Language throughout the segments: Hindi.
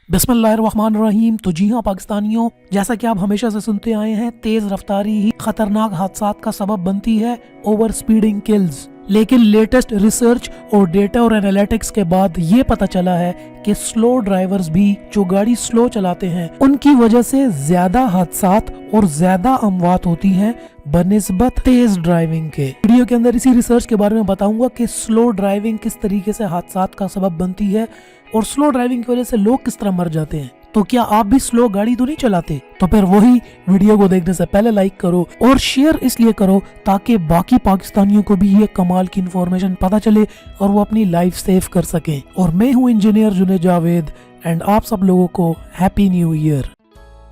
बिस्मिल्लाहिर्रहमानिर्रहीम। तो जी हाँ पाकिस्तानियों, जैसा कि आप हमेशा से सुनते आए हैं, तेज रफ्तारी ही खतरनाक हादसात का सबब बनती है। Over speeding kills. लेकिन लेटेस्ट रिसर्च और डेटा और एनालिटिक्स के बाद ये पता चला है कि स्लो ड्राइवर्स भी जो गाड़ी स्लो चलाते हैं उनकी वजह से ज्यादा हादसात और ज्यादा अमवात होती हैं बनिस्बत तेज ड्राइविंग के। वीडियो के अंदर इसी रिसर्च के बारे में बताऊंगा कि स्लो ड्राइविंग किस तरीके से हादसात का सबब बनती है और स्लो ड्राइविंग की वजह से लोग किस तरह मर जाते हैं। तो क्या आप भी स्लो गाड़ी तो नहीं चलाते? तो फिर वही वीडियो को देखने से पहले लाइक करो और शेयर इसलिए करो ताकि बाकी पाकिस्तानियों को भी ये कमाल की इंफॉर्मेशन पता चले और वो अपनी लाइफ सेव कर सकें। और मैं हूँ इंजीनियर जुनेद जावेद एंड आप सब लोगों को हैप्पी न्यू ईयर।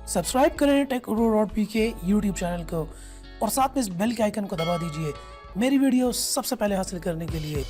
सब्सक्राइब करें टेक Urdu.PK यूट्यूब चैनल को और साथ में इस बेल के आइकन को दबा दीजिए मेरी वीडियो सबसे पहले हासिल करने के लिए।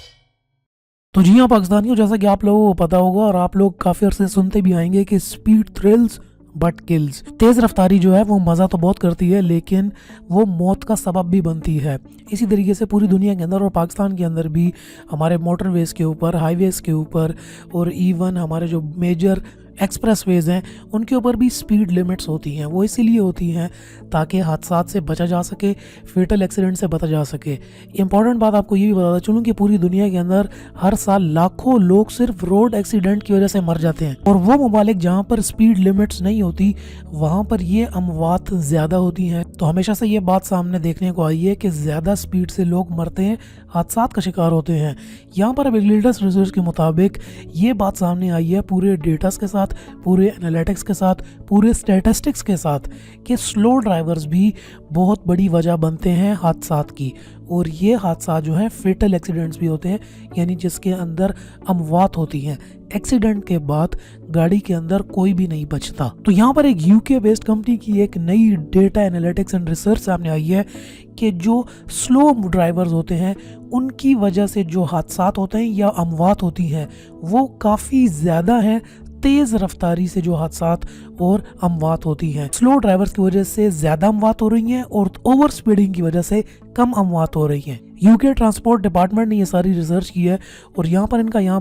तो जी हाँ पाकिस्तानियों, जैसा कि आप लोगों को पता होगा और आप लोग काफ़ी अर्से सुनते भी आएंगे कि स्पीड थ्रिल्स बट किल्स। तेज़ रफ्तारी जो है वो मज़ा तो बहुत करती है लेकिन वो मौत का सबब भी बनती है। इसी तरीके से पूरी दुनिया के अंदर और पाकिस्तान के अंदर भी हमारे मोटरवेज़ के ऊपर, हाईवेज़ के ऊपर और इवन हमारे जो मेजर एक्सप्रेसवेज हैं उनके ऊपर भी स्पीड लिमिट्स होती हैं। वो इसीलिए होती हैं ताकि हादसात से बचा जा सके, फेटल एक्सीडेंट से बचा जा सके। इम्पॉर्टेंट बात आपको ये भी बताता चलूँ कि पूरी दुनिया के अंदर हर साल लाखों लोग सिर्फ रोड एक्सीडेंट की वजह से मर जाते हैं और वो ममालिक जहाँ पर स्पीड लिमिट्स नहीं होती वहाँ पर ये अमवात ज़्यादा होती हैं। तो हमेशा से ये बात सामने देखने को आई है कि ज़्यादा स्पीड से लोग मरते हैं, हादसात का शिकार होते हैं। यहाँ पर अब लेटेस्ट रिसर्च के मुताबिक ये बात सामने आई है पूरे डेटास के साथ, पूरे एनालिटिक्स के साथ, पूरे स्टैटिस्टिक्स के साथ कि स्लो ड्राइवर्स भी बहुत बड़ी वजह बनते हैं हादसात की। और ये हादसा जो है फेटल एक्सीडेंट्स भी होते हैं, यानी जिसके अंदर अमवात होती हैं। एक्सीडेंट के बाद गाड़ी के अंदर कोई भी नहीं बचता। तो यहाँ पर एक यूके बेस्ड कंपनी की एक नई डेटा एनालिटिक्स एंड रिसर्च सामने आई है कि जो स्लो ड्राइवर्स होते हैं उनकी वजह से जो हादसात होते हैं या अमवात होती हैं वो काफ़ी ज़्यादा हैं तेज रफ्तारी से जो हादसात और अमवात होती हैं। स्लो ड्राइवर्स की वजह से ज्यादा अमवात हो रही हैं और ओवर स्पीडिंग की वजह से कम अमवात हो रही हैं। यूके ट्रांसपोर्ट डिपार्टमेंट ने ये सारी रिसर्च की है और यहाँ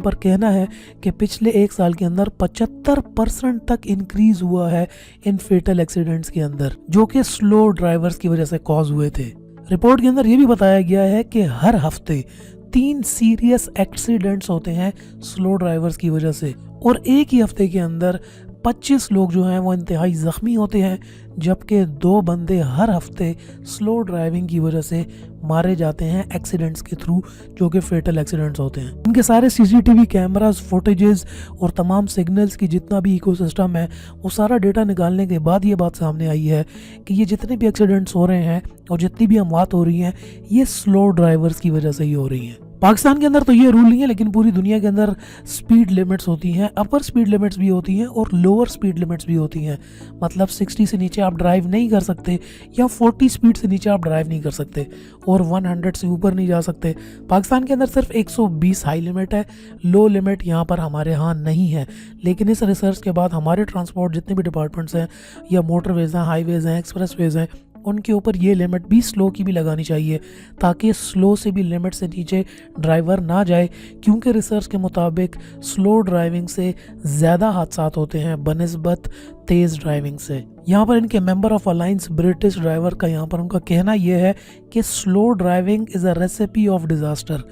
पर कहना है कि पिछले एक साल के अंदर 75% तक इंक्रीज हुआ है इन फेटल एक्सीडेंट्स के अंदर, जो कि स्लो ड्राइवर्स की वजह से कॉज हुए थे। रिपोर्ट के अंदर ये भी बताया गया है कि हर हफ्ते 3 सीरियस एक्सीडेंट्स होते हैं स्लो ड्राइवर्स की वजह से और एक ही हफ्ते के अंदर 25 लोग जो हैं वो इंतहाई ज़ख्मी होते हैं, जबकि 2 बंदे हर हफ्ते स्लो ड्राइविंग की वजह से मारे जाते हैं एक्सीडेंट्स के थ्रू, जो कि फेटल एक्सीडेंट्स होते हैं। इनके सारे सीसीटीवी कैमरास, फुटेजेस और तमाम सिग्नल्स की जितना भी इकोसिस्टम है वो सारा डेटा निकालने के बाद ये बात सामने आई है कि ये जितने भी एक्सीडेंट्स हो रहे हैं और जितनी भी अमवात हो रही हैं ये स्लो ड्राइवर्स की वजह से ही हो रही हैं। पाकिस्तान के अंदर तो ये रूल नहीं है लेकिन पूरी दुनिया के अंदर स्पीड लिमिट्स होती हैं। अपर स्पीड लिमिट्स भी होती हैं और लोअर स्पीड लिमिट्स भी होती हैं। मतलब 60 से नीचे आप ड्राइव नहीं कर सकते या 40 स्पीड से नीचे आप ड्राइव नहीं कर सकते और 100 से ऊपर नहीं जा सकते। पाकिस्तान के अंदर सिर्फ 120 हाई लिमिट है, लो लिमिट यहाँ पर हमारे यहाँ नहीं है। लेकिन इस रिसर्च के बाद हमारे ट्रांसपोर्ट जितने भी डिपार्टमेंट्स हैं या मोटरवेज हैं, हाईवेज हैं, एक्सप्रेसवेज हैं, उनके ऊपर ये लिमिट भी स्लो की भी लगानी चाहिए ताकि स्लो से भी लिमिट से नीचे ड्राइवर ना जाए, क्योंकि रिसर्च के मुताबिक स्लो ड्राइविंग से ज़्यादा हादसात होते हैं बनिस्बत तेज़ ड्राइविंग से। यहाँ पर इनके member of alliance British driver का यहाँ पर उनका कहना यह है कि slow driving is a recipe of disaster,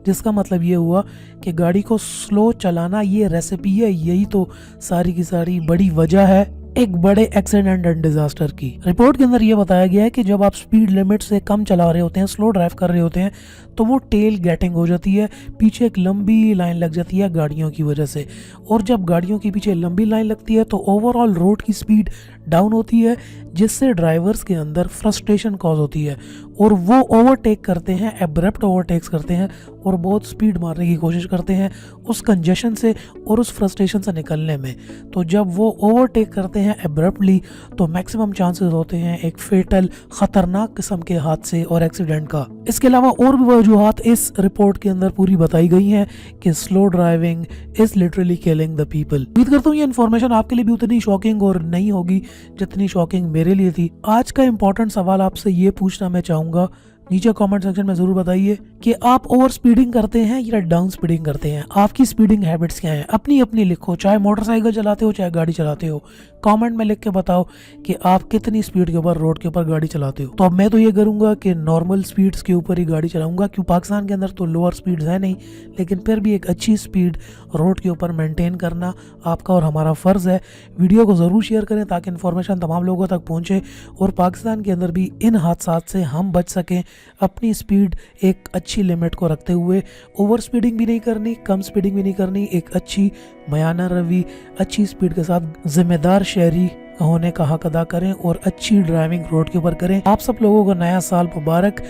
जिसका मतलब ये हुआ कि गाड़ी को स्लो चलाना ये रेसिपी है, यही तो सारी की सारी बड़ी वजह है एक बड़े एक्सीडेंट एंड डिजास्टर की। रिपोर्ट के अंदर यह बताया गया है कि जब आप स्पीड लिमिट से कम चला रहे होते हैं, स्लो ड्राइव कर रहे होते हैं, तो वो टेल गेटिंग हो जाती है, पीछे एक लंबी लाइन लग जाती है गाड़ियों की वजह से। और जब गाड़ियों के पीछे लंबी लाइन लगती है तो ओवरऑल रोड की स्पीड डाउन होती है, जिससे ड्राइवर्स के अंदर फ्रस्ट्रेशन कॉज होती है और वो ओवरटेक करते हैं, एब्रप्ट ओवरटेक्स करते हैं और बहुत स्पीड मारने की कोशिश करते हैं उस कंजेशन से और उस फ्रस्ट्रेशन से निकलने में। तो जब वो ओवरटेक करते हैं एब्रप्टली तो मैक्सिमम चांसेस होते हैं एक फेटल खतरनाक किस्म के हादसे और एक्सीडेंट का। इसके अलावा और भी वजूहात इस रिपोर्ट के अंदर पूरी बताई गई हैं कि slow driving is literally killing the people. उम्मीद करता हूँ ये इन्फॉर्मेशन आपके लिए भी उतनी शॉकिंग और नहीं होगी जितनी शॉकिंग मेरे लिए थी। आज का इंपॉर्टेंट सवाल आपसे ये पूछना मैं चाहूँगा, नीचे कमेंट सेक्शन में जरूर बताइए कि आप ओवर स्पीडिंग करते हैं या डाउन स्पीडिंग करते हैं, आपकी स्पीडिंग हैबिट्स क्या हैं, अपनी अपनी लिखो, चाहे मोटरसाइकिल चलाते हो चाहे गाड़ी चलाते हो, कमेंट में लिख के बताओ कि आप कितनी स्पीड के ऊपर रोड के ऊपर गाड़ी चलाते हो। तो अब मैं तो ये करूंगा कि नॉर्मल स्पीड्स के ऊपर ही गाड़ी चलाऊंगा, क्यों पाकिस्तान के अंदर तो लोअर स्पीड्स है नहीं, लेकिन फिर भी एक अच्छी स्पीड रोड के ऊपर मेंटेन करना आपका और हमारा फ़र्ज़ है। वीडियो को ज़रूर शेयर करें ताकि इन्फॉर्मेशन तमाम लोगों तक पहुँचे और पाकिस्तान के अंदर भी इन हादसात से हम बच सकें। अपनी स्पीड एक अच्छी लिमिट को रखते हुए, ओवर स्पीडिंग भी नहीं करनी, कम स्पीडिंग भी नहीं करनी, एक अच्छी मयाना रवि, अच्छी स्पीड के साथ जिम्मेदार शहरी होने का हक अदा करें और अच्छी ड्राइविंग रोड के ऊपर करें। आप सब लोगों को नया साल मुबारक।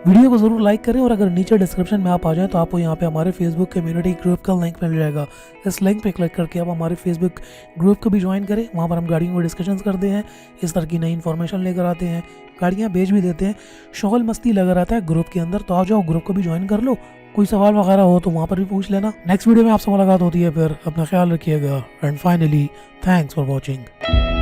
वीडियो को ज़रूर लाइक करें और अगर नीचे डिस्क्रिप्शन में आप आ जाएं तो आपको यहाँ पे हमारे फेसबुक कम्युनिटी ग्रुप का लिंक मिल जाएगा। इस लिंक पे क्लिक करके आप हमारे फेसबुक ग्रुप को भी ज्वाइन करें। वहाँ पर हम गाड़ियों को डिस्कशंस करते हैं, इस तरह की नई इन्फॉर्मेशन लेकर आते हैं, गाड़ियाँ बेच भी देते हैं, शोगल मस्ती लगा रहता है ग्रुप के अंदर। तो आप जाओ ग्रुप को भी ज्वाइन कर लो, कोई सवाल वगैरह हो तो वहाँ पर भी पूछ लेना। नेक्स्ट वीडियो में आपसे मुलाकात होती है, फिर अपना ख्याल रखिएगा and finally thanks for watching.